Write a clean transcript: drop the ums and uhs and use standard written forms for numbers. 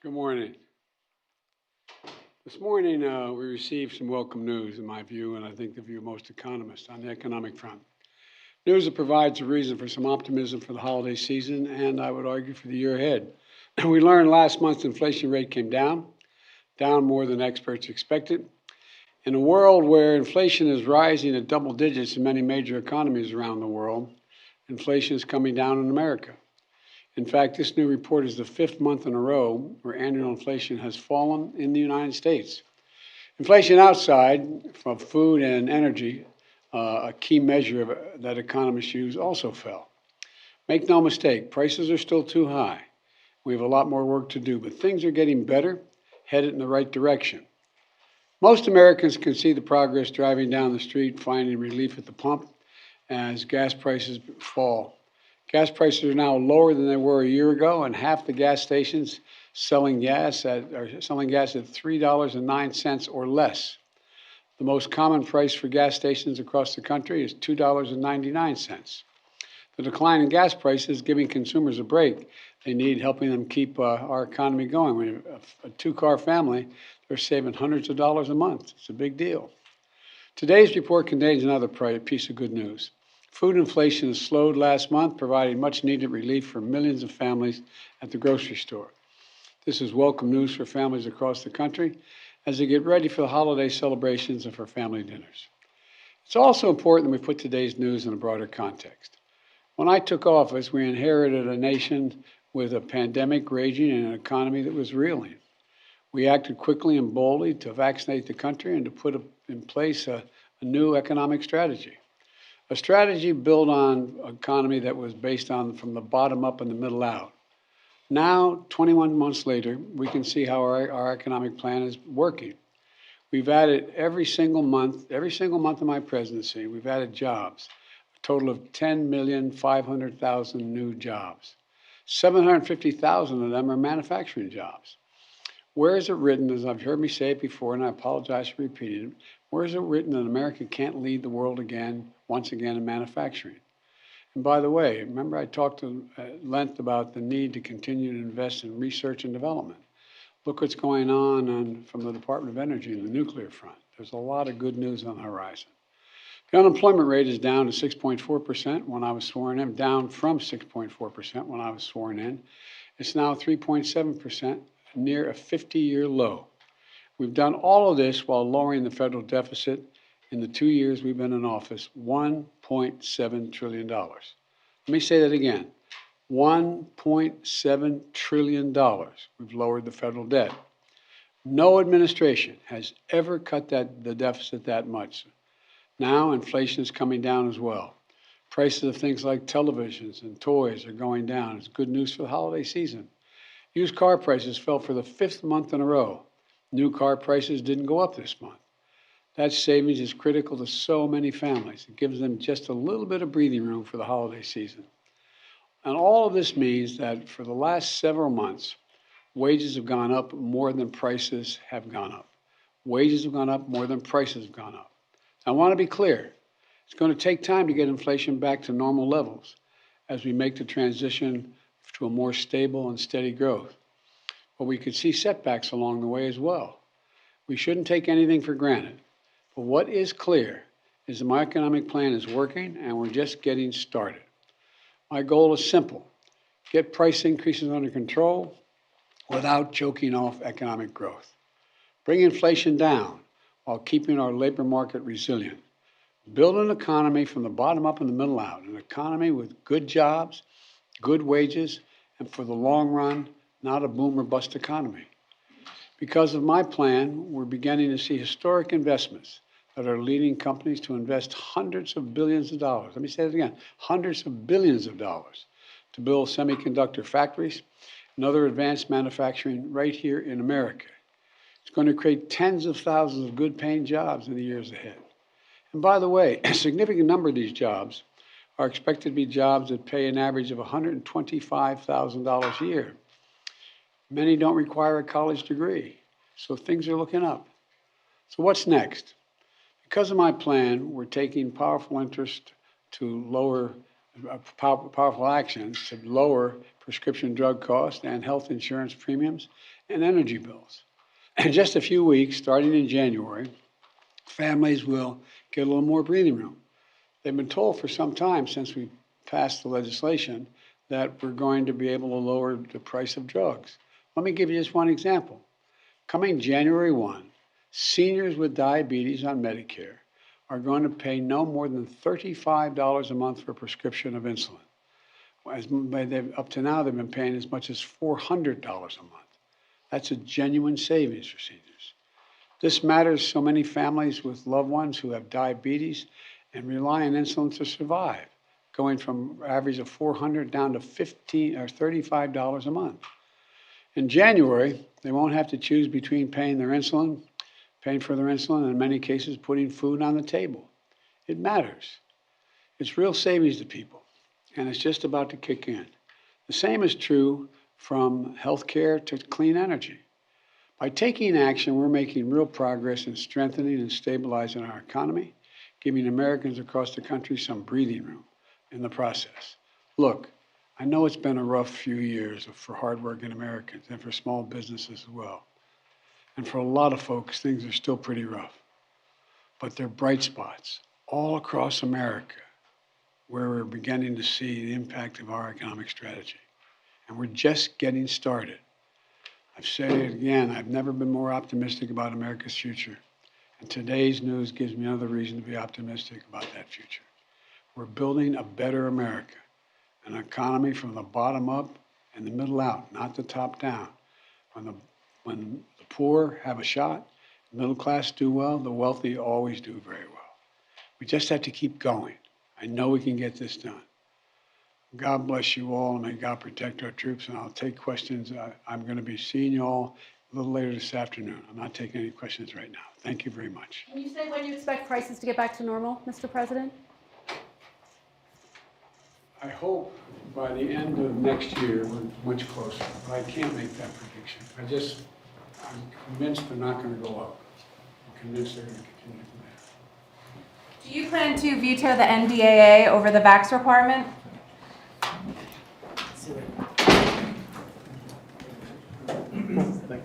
Good morning. This morning, we received some welcome news, in my view, and I think the view of most economists on the economic front. News that provides a reason for some optimism for the holiday season, and I would argue for the year ahead. We learned last month's inflation rate came down more than experts expected. In a world where inflation is rising at double digits in many major economies around the world, inflation is coming down in America. In fact, this new report is the fifth month in a row where annual inflation has fallen in the United States. Inflation outside of food and energy, a key measure that economists use, also fell. Make no mistake, prices are still too high. We have a lot more work to do, but things are getting better, headed in the right direction. Most Americans can see the progress driving down the street, finding relief at the pump as gas prices fall. Gas prices are now lower than they were a year ago, and half the gas stations selling gas at $3.09 or less. The most common price for gas stations across the country is $2.99. The decline in gas prices is giving consumers a break. They need helping them keep our economy going. When a two-car family, they're saving hundreds of dollars a month. It's a big deal. Today's report contains another piece of good news. Food inflation has slowed last month, providing much-needed relief for millions of families at the grocery store. This is welcome news for families across the country as they get ready for the holiday celebrations and for family dinners. It's also important that we put today's news in a broader context. When I took office, we inherited a nation with a pandemic raging and an economy that was reeling. We acted quickly and boldly to vaccinate the country and to put in place a new economic strategy. A strategy built on an economy that was based on from the bottom up and the middle out. Now, 21 months later, we can see how our economic plan is working. We've added every single month of my presidency, we've added jobs, a total of 10,500,000 new jobs. 750,000 of them are manufacturing jobs. Where is it written, as I've heard me say it before, and I apologize for repeating it, where is it written that America can't lead the world once again in manufacturing? And by the way, remember I talked at length about the need to continue to invest in research and development. Look what's going on from the Department of Energy and the nuclear front. There's a lot of good news on the horizon. The unemployment rate is down to 6.4% when I was sworn in, down from 6.4% when I was sworn in. It's now 3.7%, near a 50-year low. We've done all of this while lowering the federal deficit in the 2 years we've been in office, $1.7 trillion. Let me say that again, $1.7 trillion we've lowered the federal debt. No administration has ever cut the deficit that much. Now inflation is coming down as well. Prices of things like televisions and toys are going down. It's good news for the holiday season. Used car prices fell for the fifth month in a row. New car prices didn't go up this month. That savings is critical to so many families. It gives them just a little bit of breathing room for the holiday season. And all of this means that for the last several months, wages have gone up more than prices have gone up. Wages have gone up more than prices have gone up. I want to be clear. It's going to take time to get inflation back to normal levels as we make the transition to a more stable and steady growth. But we could see setbacks along the way as well. We shouldn't take anything for granted. But what is clear is that my economic plan is working and we're just getting started. My goal is simple: get price increases under control without choking off economic growth. Bring inflation down while keeping our labor market resilient. Build an economy from the bottom up and the middle out, an economy with good jobs, good wages, and for the long run, not a boom or bust economy. Because of my plan, we're beginning to see historic investments that are leading companies to invest hundreds of billions of dollars. Let me say that again, hundreds of billions of dollars to build semiconductor factories and other advanced manufacturing right here in America. It's going to create tens of thousands of good-paying jobs in the years ahead. And by the way, a significant number of these jobs are expected to be jobs that pay an average of $125,000 a year. Many don't require a college degree, so things are looking up. So what's next? Because of my plan, we're taking powerful actions to lower prescription drug costs and health insurance premiums and energy bills. In just a few weeks, starting in January, families will get a little more breathing room. They've been told for some time since we passed the legislation that we're going to be able to lower the price of drugs. Let me give you just one example. Coming January 1, seniors with diabetes on Medicare are going to pay no more than $35 a month for a prescription of insulin. Up to now, they've been paying as much as $400 a month. That's a genuine savings for seniors. This matters so many families with loved ones who have diabetes and rely on insulin to survive, going from an average of $400 down to $15 or $35 a month. In January, they won't have to choose between paying for their insulin, and in many cases, putting food on the table. It matters. It's real savings to people, and it's just about to kick in. The same is true from healthcare to clean energy. By taking action, we're making real progress in strengthening and stabilizing our economy, giving Americans across the country some breathing room in the process. Look, I know it's been a rough few years for hardworking Americans and for small businesses as well. And for a lot of folks, things are still pretty rough. But there are bright spots all across America where we're beginning to see the impact of our economic strategy. And we're just getting started. I've said it again, I've never been more optimistic about America's future. And today's news gives me another reason to be optimistic about that future. We're building a better America, an economy from the bottom up and the middle out, not the top down. When the poor have a shot, the middle class do well, the wealthy always do very well. We just have to keep going. I know we can get this done. God bless you all, and may God protect our troops, and I'll take questions. I'm going to be seeing you all a little later this afternoon. I'm not taking any questions right now. Thank you very much. Can you say when you expect prices to get back to normal, Mr. President? I hope by the end of next year, we're much closer, but I can't make that prediction. I'm convinced they're not going to go up. I'm convinced they're going to continue from there. Do you plan to veto the NDAA over the vax requirement?